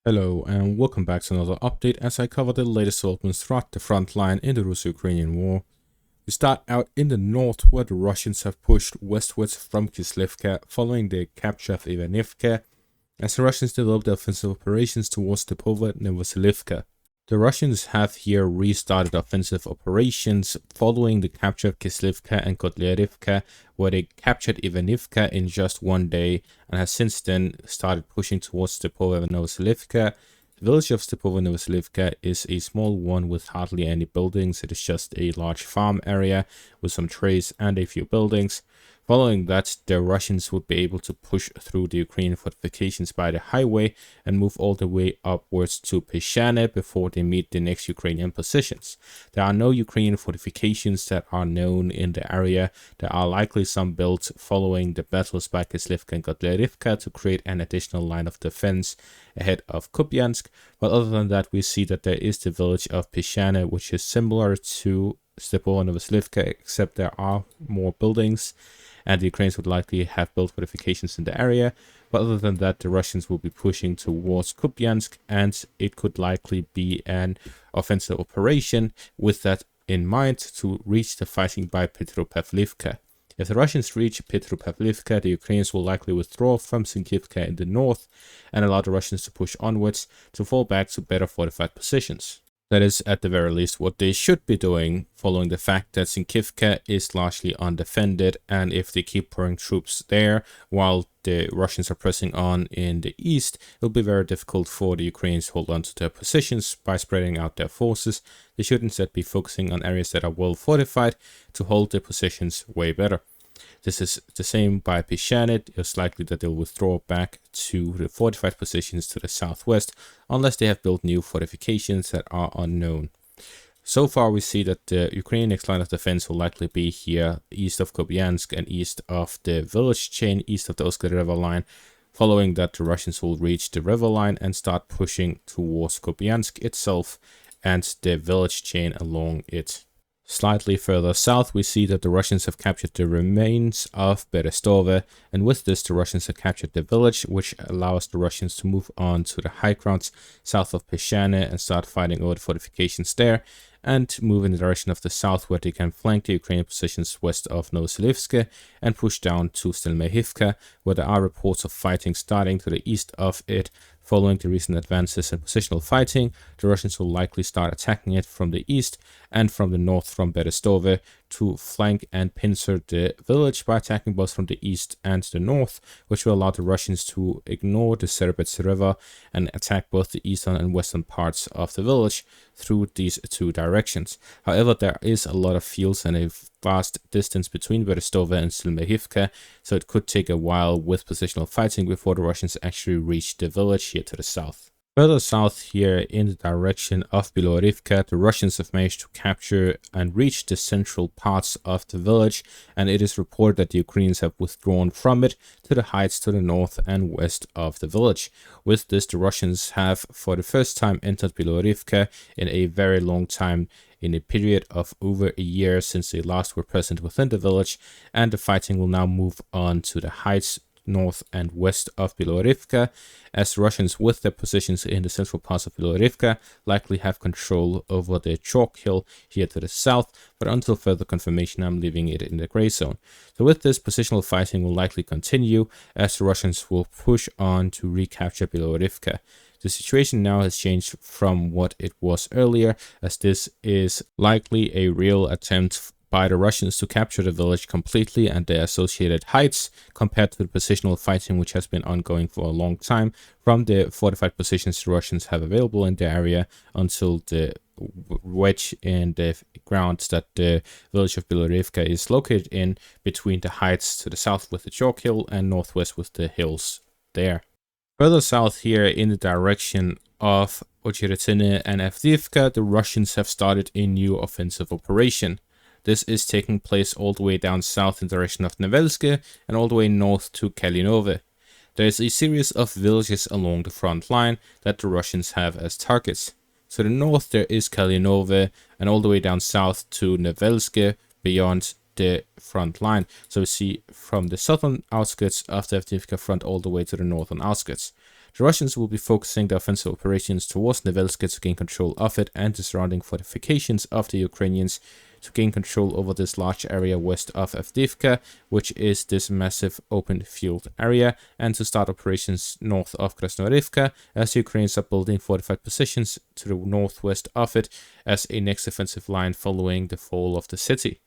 Hello and welcome back to another update as I cover the latest developments throughout the front line in the Russo-Ukrainian war. We start out in the north where the Russians have pushed westwards from Kislivka following the capture of Avdiivka as the Russians develop their offensive operations towards Stepova and Vasilivka. The Russians have here restarted offensive operations following the capture of Kislivka and Berestove, where they captured Avdiivka in just one day and has since then started pushing towards Stepova and Vasilivka. The village of Stepova and Vasilivka is a small one with hardly any buildings. It is just a large farm area with some trees and a few buildings. Following that, the Russians would be able to push through the Ukrainian fortifications by the highway and move all the way upwards to Peshane before they meet the next Ukrainian positions. There are no Ukrainian fortifications that are known in the area. There are likely some built following the battles by Kislivka and Berestove to create an additional line of defense ahead of Kupiansk, but other than that we see that there is the village of Peshane, which is similar to Stepova and Vasilivka, except there are more buildings, and the Ukrainians would likely have built fortifications in the area. But other than that, the Russians will be pushing towards Kupiansk, and it could likely be an offensive operation with that in mind to reach the fighting by Petropavlivka. If the Russians reach Petropavlivka, the Ukrainians will likely withdraw from Sinkivka in the north and allow the Russians to push onwards to fall back to better fortified positions. That is, at the very least, what they should be doing, following the fact that Sinkivka is largely undefended, and if they keep pouring troops there while the Russians are pressing on in the east, it'll be very difficult for the Ukrainians to hold on to their positions by spreading out their forces. They should instead be focusing on areas that are well fortified to hold their positions way better. This is the same by Peshane. It's likely that they'll withdraw back to the fortified positions to the southwest, unless they have built new fortifications that are unknown. So far, we see that the Ukrainian next line of defense will likely be here east of Kupiansk and east of the village chain, east of the Oskar River line. Following that, the Russians will reach the river line and start pushing towards Kupiansk itself and the village chain along it. Slightly further south, we see that the Russians have captured the remains of Berestove, and with this the Russians have captured the village, which allows the Russians to move on to the high grounds south of Peshane and start fighting over the fortifications there, and move in the direction of the south where they can flank the Ukrainian positions west of Novoselivsk and push down to Bilohorivka, where there are reports of fighting starting to the east of it. Following the recent advances in positional fighting, the Russians will likely start attacking it from the east and from the north from Berestove to flank and pincer the village by attacking both from the east and the north, which will allow the Russians to ignore the Serebets River and attack both the eastern and western parts of the village through these two directions. However, there is a lot of fields and a vast distance between Berestove and Bilohorivka, so it could take a while with positional fighting before the Russians actually reach the village here to the south. Further south here in the direction of Bilohorivka, the Russians have managed to capture and reach the central parts of the village, and it is reported that the Ukrainians have withdrawn from it to the heights to the north and west of the village. With this, the Russians have for the first time entered Bilohorivka in a very long time, in a period of over a year since they last were present within the village, and the fighting will now move on to the heights north and west of Bilohorivka, as the Russians with their positions in the central parts of Bilohorivka likely have control over the chalk hill here to the south, but until further confirmation I'm leaving it in the gray zone. So with this, positional fighting will likely continue as the Russians will push on to recapture Bilohorivka. The situation now has changed from what it was earlier, as this is likely a real attempt by the Russians to capture the village completely and the associated heights, compared to the positional fighting which has been ongoing for a long time from the fortified positions the Russians have available in the area until the wedge in the grounds that the village of Bilohorivka is located in, between the heights to the south with the chalk hill and northwest with the hills there. Further south here in the direction of Ocheretsine and Avdiivka, the Russians have started a new offensive operation. This is taking place all the way down south in the direction of Nevelske and all the way north to Kalinove. There is a series of villages along the front line that the Russians have as targets. To the north there is Kalinove, and all the way down south to Nevelske beyond the front line. So we see from the southern outskirts of the Avdiivka front all the way to the northern outskirts. The Russians will be focusing their offensive operations towards Novelsk to gain control of it and the surrounding fortifications of the Ukrainians to gain control over this large area west of Avdiivka, which is this massive open field area, and to start operations north of Berestove, as the Ukrainians are building fortified positions to the northwest of it as a next offensive line following the fall of the city.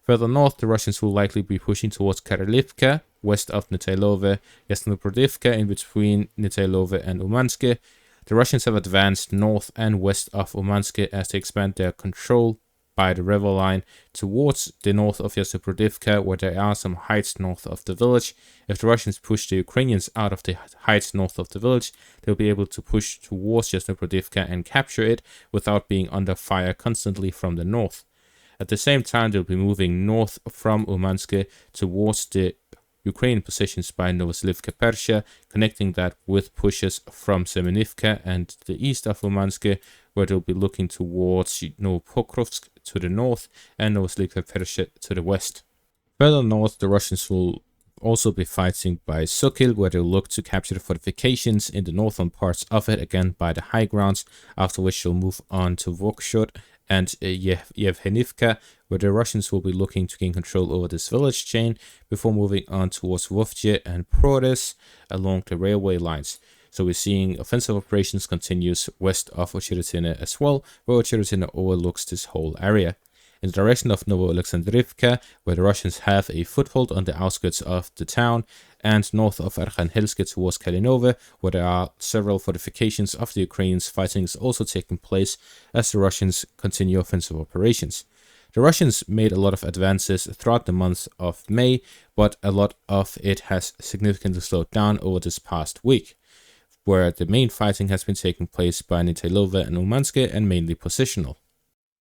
Further north, the Russians will likely be pushing towards Berestove, west of Nitailove, Berestove in between Nitailove and Umanske. The Russians have advanced north and west of Umanske as they expand their control by the river line towards the north of Berestove, where there are some heights north of the village. If the Russians push the Ukrainians out of the heights north of the village, they'll be able to push towards Berestove and capture it without being under fire constantly from the north. At the same time, they'll be moving north from Umanske towards the Ukrainian positions by Novoselivka Persha, connecting that with pushes from Semenivka and the east of Umanske, where they'll be looking towards Novopokrovsk to the north and Novoselivka Persha to the west. Further north, the Russians will also be fighting by Sokil, where they'll look to capture the fortifications in the northern parts of it, again by the high grounds, after which they'll move on to Vokshut and Yevhenivka, where the Russians will be looking to gain control over this village chain before moving on towards Vovje and Prodes along the railway lines. So we're seeing offensive operations continues west of Ocheretine as well, where Ocheretine overlooks this whole area. In the direction of Novoalexandrivka, where the Russians have a foothold on the outskirts of the town, and north of Arkhangelsk towards Kalinove, where there are several fortifications of the Ukrainians, fighting is also taking place as the Russians continue offensive operations. The Russians made a lot of advances throughout the month of May, but a lot of it has significantly slowed down over this past week, where the main fighting has been taking place by Nitailove and Umanske and mainly positional.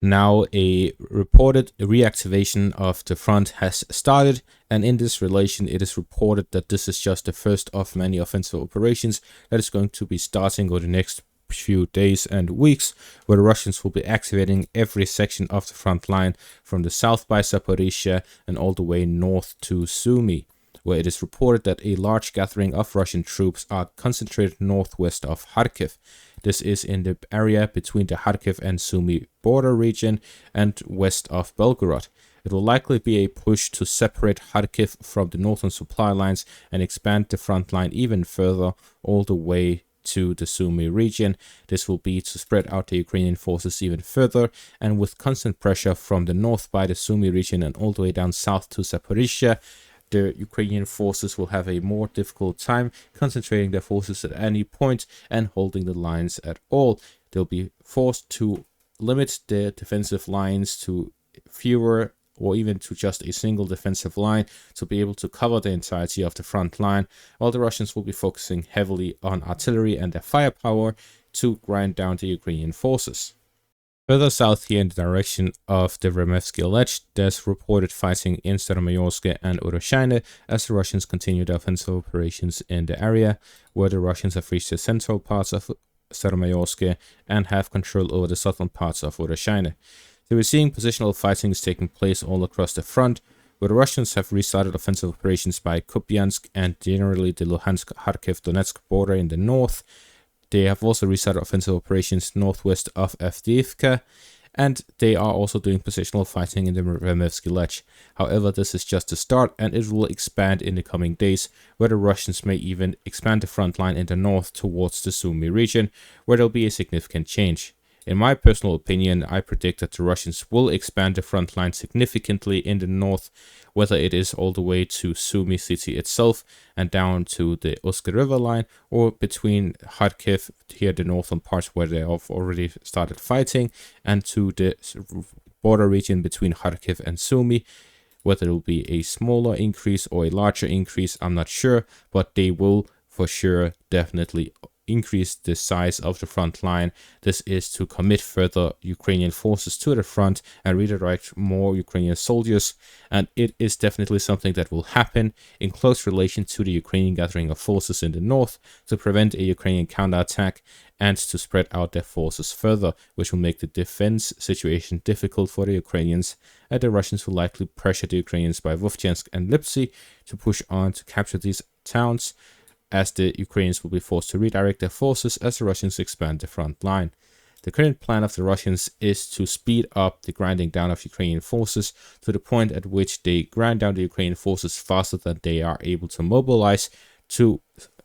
Now a reported reactivation of the front has started, and in this relation it is reported that this is just the first of many offensive operations that is going to be starting over the next few days and weeks, where the Russians will be activating every section of the front line from the south by Zaporizhia and all the way north to Sumy, where it is reported that a large gathering of Russian troops are concentrated northwest of Kharkiv. This is in the area between the Kharkiv and Sumy border region and west of Belgorod. It will likely be a push to separate Kharkiv from the northern supply lines and expand the front line even further all the way to the Sumy region. This will be to spread out the Ukrainian forces even further, and with constant pressure from the north by the Sumy region and all the way down south to Zaporizhia, the Ukrainian forces will have a more difficult time concentrating their forces at any point and holding the lines at all. They'll be forced to limit their defensive lines to fewer or even to just a single defensive line to be able to cover the entirety of the front line, while the Russians will be focusing heavily on artillery and their firepower to grind down the Ukrainian forces. Further south here in the direction of the Vremevsky Ledge, there's reported fighting in Staromayorsk and Uroshaine as the Russians continue their offensive operations in the area, where the Russians have reached the central parts of Staromayorsk and have control over the southern parts of Uroshaine. So we're seeing positional fighting is taking place all across the front, where the Russians have restarted offensive operations by Kupiansk and generally the Luhansk-Kharkiv-Donetsk border in the north. They have also restarted offensive operations northwest of Avdiivka, and they are also doing positional fighting in the Vremevsky Ledge. However, this is just the start, and it will expand in the coming days, where the Russians may even expand the front line in the north towards the Sumy region, where there will be a significant change. In my personal opinion, I predict that the Russians will expand the front line significantly in the north, whether it is all the way to Sumy city itself and down to the Uska river line, or between Kharkiv, here the northern parts where they have already started fighting, and to the border region between Kharkiv and Sumy. Whether it will be a smaller increase or a larger increase, I'm not sure, but they will for sure definitely increase the size of the front line. This is to commit further Ukrainian forces to the front and redirect more Ukrainian soldiers, and it is definitely something that will happen in close relation to the Ukrainian gathering of forces in the north to prevent a Ukrainian counterattack and to spread out their forces further, which will make the defense situation difficult for the Ukrainians, and the Russians will likely pressure the Ukrainians by Vovchansk and Lipsy to push on to capture these towns, as the Ukrainians will be forced to redirect their forces as the Russians expand the front line. The current plan of the Russians is to speed up the grinding down of Ukrainian forces to the point at which they grind down the Ukrainian forces faster than they are able to mobilize, to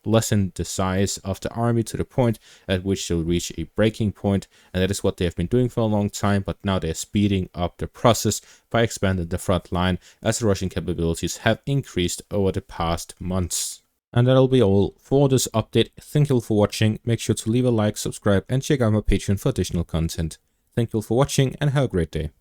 lessen the size of the army to the point at which they'll reach a breaking point. And that is what they have been doing for a long time, but now they're speeding up the process by expanding the front line as the Russian capabilities have increased over the past months. And that'll be all for this update. Thank you all for watching. Make sure to leave a like, subscribe, and check out my Patreon for additional content. Thank you all for watching and have a great day.